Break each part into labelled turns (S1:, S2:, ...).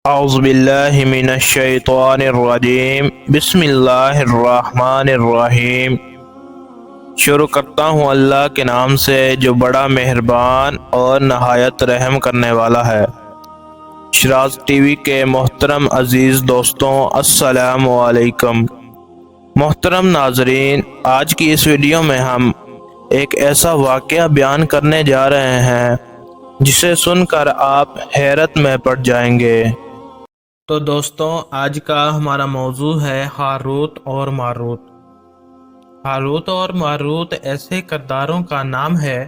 S1: اعوذ باللہ من الشیطان الرجیم بسم اللہ الرحمن الرحیم۔ شروع کرتا ہوں اللہ کے نام سے جو بڑا مہربان اور نہایت رحم کرنے والا ہے۔ شراز ٹی وی کے محترم عزیز دوستوں، السلام علیکم۔ محترم ناظرین، آج کی اس ویڈیو میں ہم ایک ایسا واقعہ بیان کرنے جا رہے ہیں جسے سن کر آپ حیرت میں پڑ جائیں گے۔ تو دوستوں، آج کا ہمارا موضوع ہے ہاروت اور ماروت۔ ہاروت اور ماروت ایسے کرداروں کا نام ہے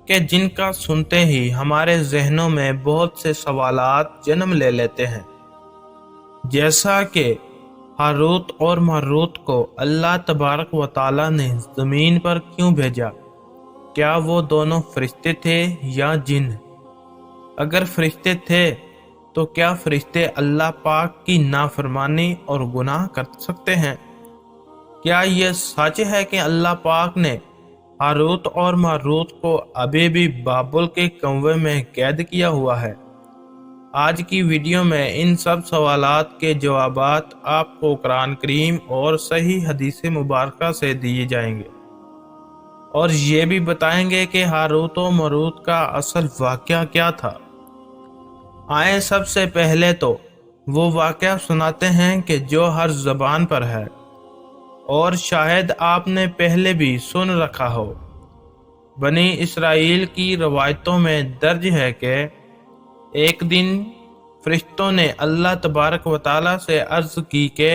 S1: کہ جن کا سنتے ہی ہمارے ذہنوں میں بہت سے سوالات جنم لے لیتے ہیں، جیسا کہ ہاروت اور ماروت کو اللہ تبارک و تعالیٰ نے زمین پر کیوں بھیجا؟ کیا وہ دونوں فرشتے تھے یا جن؟ اگر فرشتے تھے تو کیا فرشتے اللہ پاک کی نافرمانی اور گناہ کر سکتے ہیں؟ کیا یہ سچ ہے کہ اللہ پاک نے ہاروت اور ماروت کو ابھی بھی بابل کے کنویں میں قید کیا ہوا ہے؟ آج کی ویڈیو میں ان سب سوالات کے جوابات آپ کو قرآن کریم اور صحیح حدیث مبارکہ سے دیے جائیں گے، اور یہ بھی بتائیں گے کہ ہاروت و ماروت کا اصل واقعہ کیا تھا۔ آئیں سب سے پہلے تو وہ واقعہ سناتے ہیں کہ جو ہر زبان پر ہے اور شاید آپ نے پہلے بھی سن رکھا ہو۔ بنی اسرائیل کی روایتوں میں درج ہے کہ ایک دن فرشتوں نے اللہ تبارک و تعالیٰ سے عرض کی کہ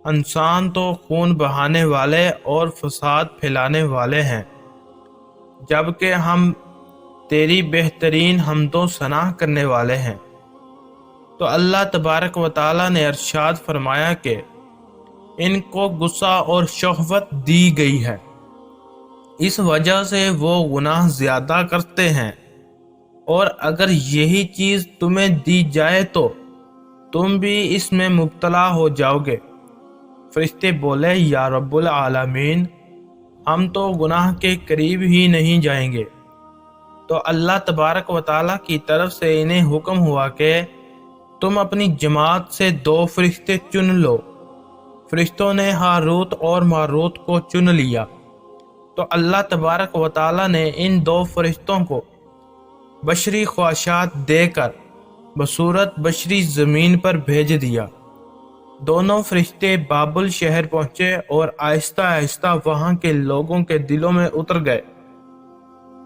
S1: انسان تو خون بہانے والے اور فساد پھیلانے والے ہیں، جبکہ ہم تیری بہترین حمد و ثنا کرنے والے ہیں۔ تو اللہ تبارک و تعالیٰ نے ارشاد فرمایا کہ ان کو غصہ اور شہوت دی گئی ہے، اس وجہ سے وہ گناہ زیادہ کرتے ہیں، اور اگر یہی چیز تمہیں دی جائے تو تم بھی اس میں مبتلا ہو جاؤ گے۔ فرشتے بولے، یا رب العالمین، ہم تو گناہ کے قریب ہی نہیں جائیں گے۔ تو اللہ تبارک و تعالیٰ کی طرف سے انہیں حکم ہوا کہ تم اپنی جماعت سے 2 فرشتے چن لو۔ فرشتوں نے ہاروت اور ماروت کو چن لیا۔ تو اللہ تبارک و تعالیٰ نے ان 2 فرشتوں کو بشری خواہشات دے کر بصورت بشری زمین پر بھیج دیا۔ دونوں فرشتے بابل شہر پہنچے اور آہستہ آہستہ وہاں کے لوگوں کے دلوں میں اتر گئے۔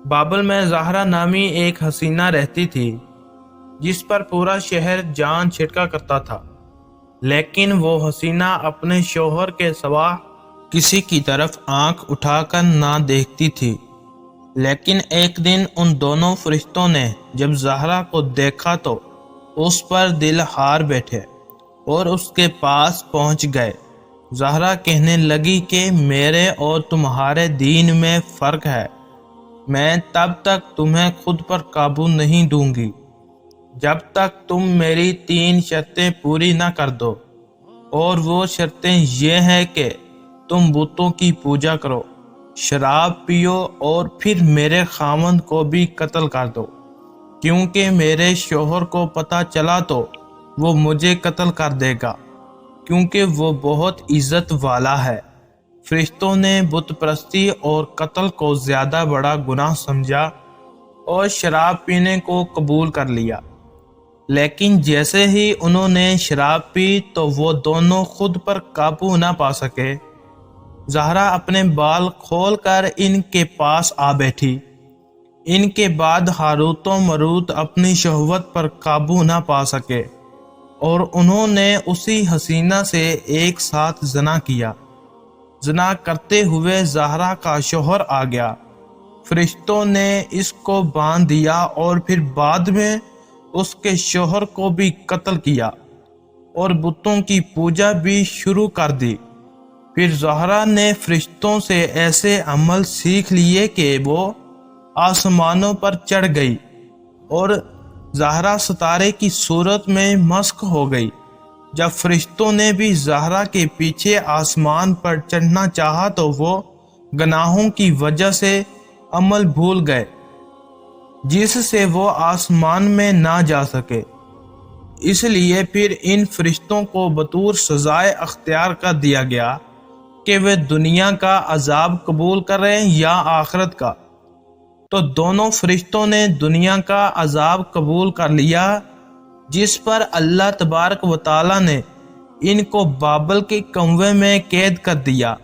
S1: بابل میں زہرا نامی ایک حسینہ رہتی تھی جس پر پورا شہر جان چھٹکا کرتا تھا، لیکن وہ حسینہ اپنے شوہر کے سوا کسی کی طرف آنکھ اٹھا کر نہ دیکھتی تھی۔ لیکن ایک دن ان دونوں فرشتوں نے جب زہرا کو دیکھا تو اس پر دل ہار بیٹھے اور اس کے پاس پہنچ گئے۔ زہرا کہنے لگی کہ میرے اور تمہارے دین میں فرق ہے، میں تب تک تمہیں خود پر قابو نہیں دوں گی جب تک تم میری 3 شرطیں پوری نہ کر دو، اور وہ شرطیں یہ ہیں کہ تم بتوں کی پوجا کرو، شراب پیو، اور پھر میرے خاوند کو بھی قتل کر دو، کیونکہ میرے شوہر کو پتہ چلا تو وہ مجھے قتل کر دے گا، کیونکہ وہ بہت عزت والا ہے۔ فرشتوں نے بت پرستی اور قتل کو زیادہ بڑا گناہ سمجھا اور شراب پینے کو قبول کر لیا۔ لیکن جیسے ہی انہوں نے شراب پی تو وہ دونوں خود پر قابو نہ پا سکے۔ زہرا اپنے بال کھول کر ان کے پاس آ بیٹھی۔ ان کے بعد ہاروت و ماروت اپنی شہوت پر قابو نہ پا سکے اور انہوں نے اسی حسینہ سے ایک ساتھ زنا کیا۔ زنا کرتے ہوئے زہرا کا شوہر آ گیا۔ فرشتوں نے اس کو باندھ دیا اور پھر بعد میں اس کے شوہر کو بھی قتل کیا اور بتوں کی پوجا بھی شروع کر دی۔ پھر زہرا نے فرشتوں سے ایسے عمل سیکھ لیے کہ وہ آسمانوں پر چڑھ گئی اور زہرا ستارے کی صورت میں مسخ ہو گئی۔ جب فرشتوں نے بھی زہرا کے پیچھے آسمان پر چڑھنا چاہا تو وہ گناہوں کی وجہ سے عمل بھول گئے جس سے وہ آسمان میں نہ جا سکے۔ اس لیے پھر ان فرشتوں کو بطور سزائے اختیار کر دیا گیا کہ وہ دنیا کا عذاب قبول کریں یا آخرت کا۔ تو دونوں فرشتوں نے دنیا کا عذاب قبول کر لیا، جس پر اللہ تبارک و تعالیٰ نے ان کو بابل کے کنویں میں قید کر دیا،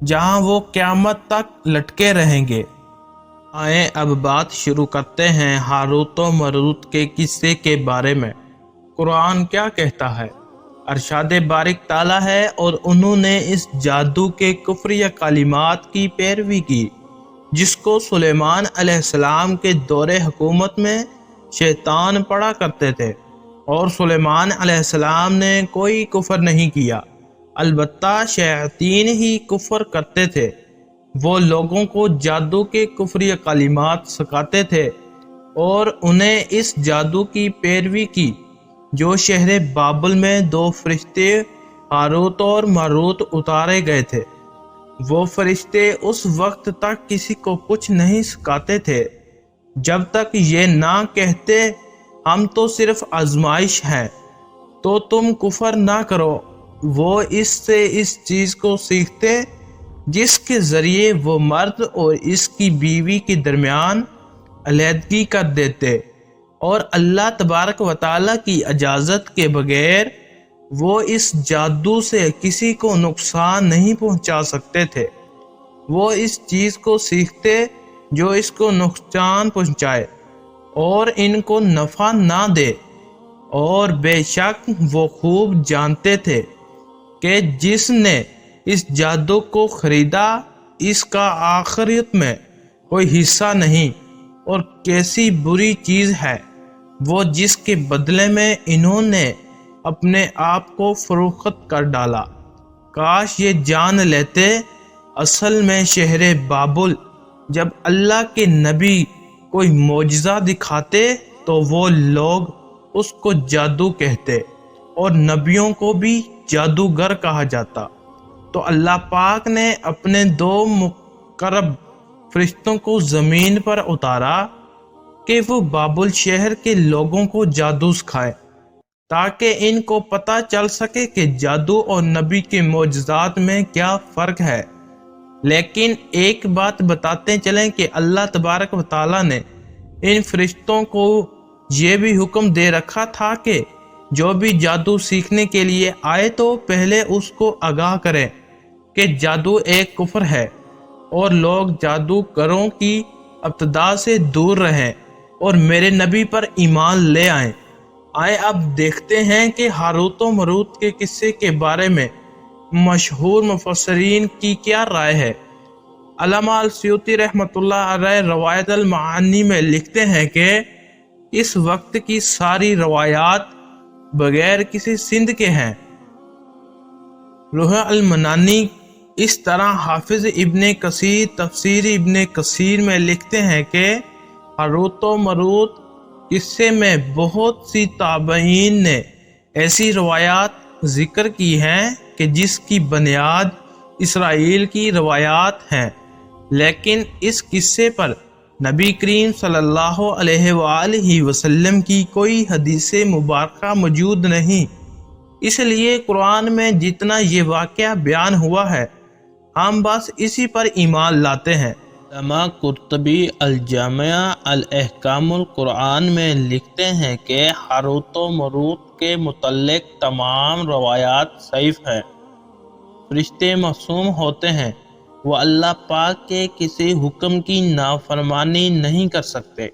S1: جہاں وہ قیامت تک لٹکے رہیں گے۔ آئیں اب بات شروع کرتے ہیں ہاروت و ماروت کے قصے کے بارے میں۔ قرآن کیا کہتا ہے؟ ارشاد بارک تعالیٰ ہے، اور انہوں نے اس جادو کے کفریہ کلمات کی پیروی کی جس کو سلیمان علیہ السلام کے دور حکومت میں شیطان پڑھا کرتے تھے، اور سلیمان علیہ السلام نے کوئی کفر نہیں کیا، البتہ شیاطین ہی کفر کرتے تھے۔ وہ لوگوں کو جادو کے کفریہ کلمات سکھاتے تھے اور انہیں اس جادو کی پیروی کی جو شہر بابل میں دو فرشتے ہاروت اور ماروت اتارے گئے تھے۔ وہ فرشتے اس وقت تک کسی کو کچھ نہیں سکھاتے تھے جب تک یہ نہ کہتے ہم تو صرف آزمائش ہیں، تو تم کفر نہ کرو۔ وہ اس سے اس چیز کو سیکھتے جس کے ذریعے وہ مرد اور اس کی بیوی کے درمیان علیحدگی کر دیتے، اور اللہ تبارک و تعالیٰ کی اجازت کے بغیر وہ اس جادو سے کسی کو نقصان نہیں پہنچا سکتے تھے۔ وہ اس چیز کو سیکھتے جو اس کو نقصان پہنچائے اور ان کو نفع نہ دے، اور بے شک وہ خوب جانتے تھے کہ جس نے اس جادو کو خریدا اس کا آخرت میں کوئی حصہ نہیں، اور کیسی بری چیز ہے وہ جس کے بدلے میں انہوں نے اپنے آپ کو فروخت کر ڈالا۔ کاش یہ جان لیتے اصل میں شہر بابل جب اللہ کے نبی کوئی معجزہ دکھاتے تو وہ لوگ اس کو جادو کہتے، اور نبیوں کو بھی جادوگر کہا جاتا۔ تو اللہ پاک نے اپنے دو مقرب فرشتوں کو زمین پر اتارا کہ وہ بابل شہر کے لوگوں کو جادو سکھائے، تاکہ ان کو پتہ چل سکے کہ جادو اور نبی کے معجزات میں کیا فرق ہے۔ لیکن ایک بات بتاتے چلیں کہ اللہ تبارک و تعالیٰ نے ان فرشتوں کو یہ بھی حکم دے رکھا تھا کہ جو بھی جادو سیکھنے کے لیے آئے تو پہلے اس کو آگاہ کریں کہ جادو ایک کفر ہے، اور لوگ جادوگروں کی ابتدا سے دور رہیں اور میرے نبی پر ایمان لے آئیں۔ اب دیکھتے ہیں کہ ہاروت و ماروت کے قصے کے بارے میں مشہور مفسرین کی کیا رائے ہے۔ علامہ السیوطی رحمۃ اللہ علیہ روایت المعانی میں لکھتے ہیں کہ اس وقت کی ساری روایات بغیر کسی سند کے ہیں۔ روح المنانی اس طرح حافظ ابن کثیر تفسیر ابن کثیر میں لکھتے ہیں کہ ہاروت و ماروت قصے میں بہت سی تابعین نے ایسی روایات ذکر کی ہیں کہ جس کی بنیاد اسرائیل کی روایات ہیں، لیکن اس قصے پر نبی کریم صلی اللہ علیہ وآلہ وسلم کی کوئی حدیث مبارکہ موجود نہیں۔ اس لیے قرآن میں جتنا یہ واقعہ بیان ہوا ہے ہم بس اسی پر ایمان لاتے ہیں۔ علامہ قرطبی الجامع الاحکام القرآن میں لکھتے ہیں کہ ہاروت و ماروت کے متعلق تمام روایات صحیح ہیں۔ فرشتے معصوم ہوتے ہیں، وہ اللہ پاک کے کسی حکم کی نافرمانی نہیں کر سکتے۔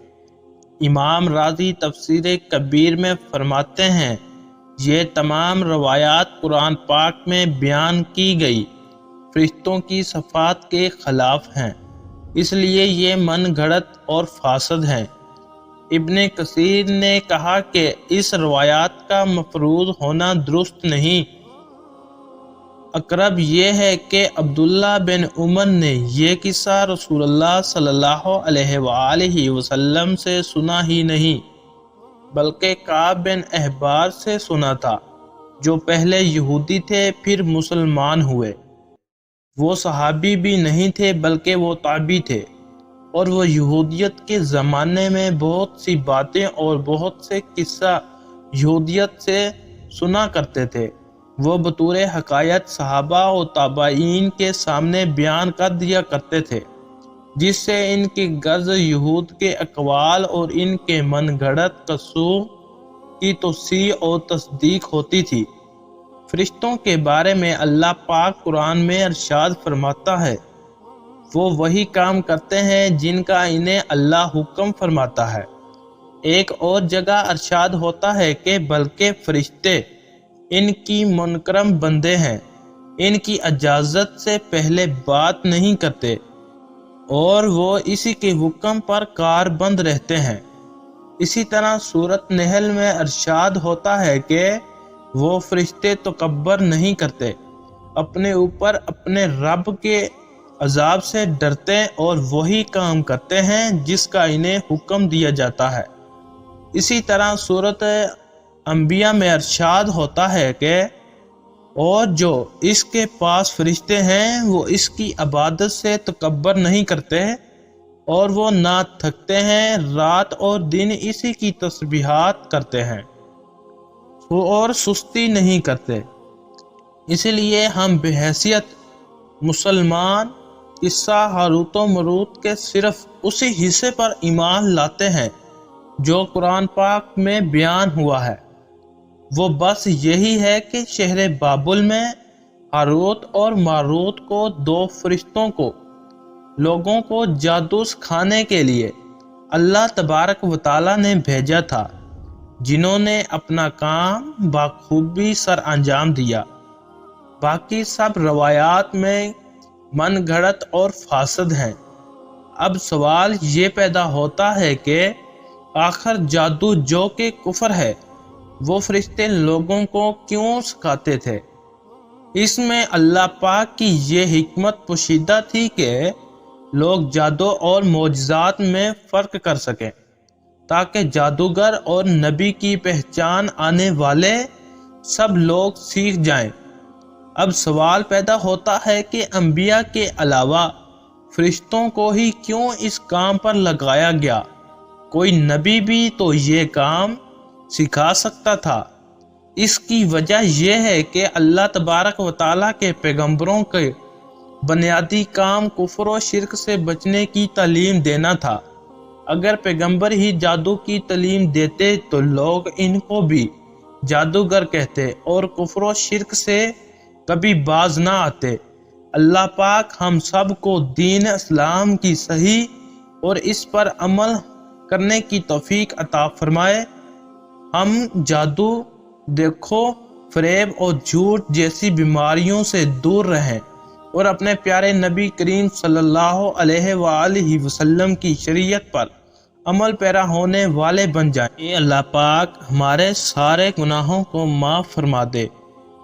S1: امام رازی تفسیر کبیر میں فرماتے ہیں یہ تمام روایات قرآن پاک میں بیان کی گئی فرشتوں کی صفات کے خلاف ہیں، اس لیے یہ من گھڑت اور فاسد ہیں۔ ابن کثیر نے کہا کہ اس روایات کا مفروض ہونا درست نہیں۔ اقرب یہ ہے کہ عبداللہ بن عمر نے یہ قصہ رسول اللہ صلی اللہ علیہ وآلہ وسلم سے سنا ہی نہیں، بلکہ کعب بن احبار سے سنا تھا، جو پہلے یہودی تھے پھر مسلمان ہوئے۔ وہ صحابی بھی نہیں تھے بلکہ وہ تابعی تھے، اور وہ یہودیت کے زمانے میں بہت سی باتیں اور بہت سے قصہ یہودیت سے سنا کرتے تھے، وہ بطور حکایت صحابہ و تابعین کے سامنے بیان کر دیا کرتے تھے، جس سے ان کی غرض یہود کے اقوال اور ان کے من گھڑت قصوں کی توسیع اور تصدیق ہوتی تھی۔ فرشتوں کے بارے میں اللہ پاک قرآن میں ارشاد فرماتا ہے، وہ وہی کام کرتے ہیں جن کا انہیں اللہ حکم فرماتا ہے۔ ایک اور جگہ ارشاد ہوتا ہے کہ بلکہ فرشتے ان کی منکرم بندے ہیں، ان کی اجازت سے پہلے بات نہیں کرتے اور وہ اسی کے حکم پر کاربند رہتے ہیں۔ اسی طرح سورۃ نحل میں ارشاد ہوتا ہے کہ وہ فرشتے تکبر نہیں کرتے، اپنے اوپر اپنے رب کے عذاب سے ڈرتے اور وہی کام کرتے ہیں جس کا انہیں حکم دیا جاتا ہے۔ اسی طرح سورۃ انبیاء میں ارشاد ہوتا ہے کہ اور جو اس کے پاس فرشتے ہیں وہ اس کی عبادت سے تکبر نہیں کرتے اور وہ نہ تھکتے ہیں، رات اور دن اسی کی تسبیحات کرتے ہیں اور سستی نہیں کرتے۔ اس لیے ہم بحیثیت مسلمان قصہ ہاروت و ماروت کے صرف اسی حصے پر ایمان لاتے ہیں جو قرآن پاک میں بیان ہوا ہے۔ وہ بس یہی ہے کہ شہر بابل میں ہاروت اور ماروت کو دو فرشتوں کو لوگوں کو جادو سکھانے کے لیے اللہ تبارک و تعالیٰ نے بھیجا تھا، جنہوں نے اپنا کام بخوبی سر انجام دیا۔ باقی سب روایات میں من گھڑت اور فاسد ہیں۔ اب سوال یہ پیدا ہوتا ہے کہ آخر جادو جو کہ کفر ہے، وہ فرشتے لوگوں کو کیوں سکھاتے تھے؟ اس میں اللہ پاک کی یہ حکمت پوشیدہ تھی کہ لوگ جادو اور معجزات میں فرق کر سکیں، تاکہ جادوگر اور نبی کی پہچان آنے والے سب لوگ سیکھ جائیں۔ اب سوال پیدا ہوتا ہے کہ انبیاء کے علاوہ فرشتوں کو ہی کیوں اس کام پر لگایا گیا؟ کوئی نبی بھی تو یہ کام سکھا سکتا تھا۔ اس کی وجہ یہ ہے کہ اللہ تبارک و تعالیٰ کے پیغمبروں کے بنیادی کام کفر و شرک سے بچنے کی تعلیم دینا تھا۔ اگر پیغمبر ہی جادو کی تعلیم دیتے تو لوگ ان کو بھی جادوگر کہتے اور کفر و شرک سے کبھی باز نہ آتے۔ اللہ پاک ہم سب کو دین اسلام کی صحیح اور اس پر عمل کرنے کی توفیق عطا فرمائے۔ ہم جادو، دیکھو، فریب اور جھوٹ جیسی بیماریوں سے دور رہیں اور اپنے پیارے نبی کریم صلی اللہ علیہ وآلہ وسلم کی شریعت پر عمل پیرا ہونے والے بن جائیں۔ اے اللہ پاک ہمارے سارے گناہوں کو معاف فرما دے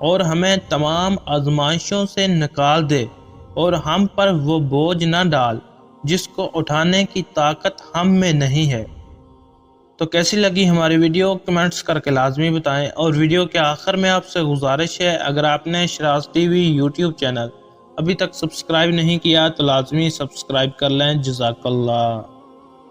S1: اور ہمیں تمام آزمائشوں سے نکال دے اور ہم پر وہ بوجھ نہ ڈال جس کو اٹھانے کی طاقت ہم میں نہیں ہے۔ تو کیسی لگی ہماری ویڈیو کمنٹس کر کے لازمی بتائیں، اور ویڈیو کے آخر میں آپ سے گزارش ہے اگر آپ نے Shiraz T V YouTube channel ابھی تک سبسکرائب نہیں کیا تو لازمی سبسکرائب کر لیں۔ جزاک اللہ۔